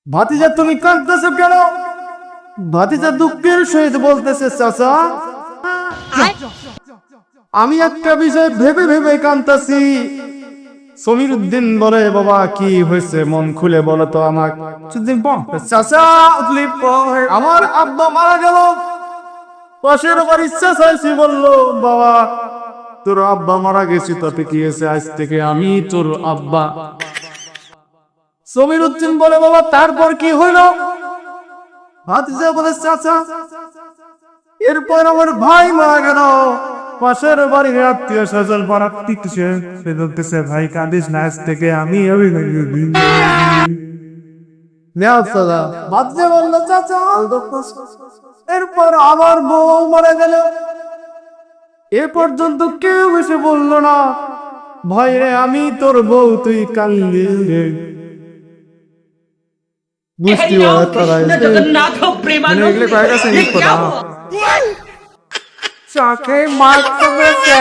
ভাতিজা তুমি কাঁদতেছো কেন? ভাতিজা দুঃখের সহিত বলতেছে, চাচা আমি একটা বিষয় ভেবে ভেবে কাঁদতেছি। সমীর উদ্দিন বলে, বাবা কি হয়েছে, মন খুলে বলো তো আমার। চাচা আমার আব্বা মারা গেল, পাশের বাড়ির চাচাইছি বললো, বাবা তোর আব্বা মারা গেছি, তাতে কি হয়েছে, আজ থেকে আমি তোর আব্বা। সমীর উদ্দিন বলে, বাবা তারপর কি হইল? ভাতিজা বলে, চাচা এরপর আমার ভাই মারা গেল, পাশের বাড়ির আত্মীয় স্বজন পাড়ার সে বলতেছে, ভাই কাঁদিস না, আজ থেকে আমি ভাতিজা বললো, চাচা এরপর আমার বউ মারা গেল, এ পর্যন্ত কেউ এসে বললো না, ভাই রে আমি তোর বউ, তুই কাঁদলি রে। বুঝতে Jagannath Premanand Só quem mata você.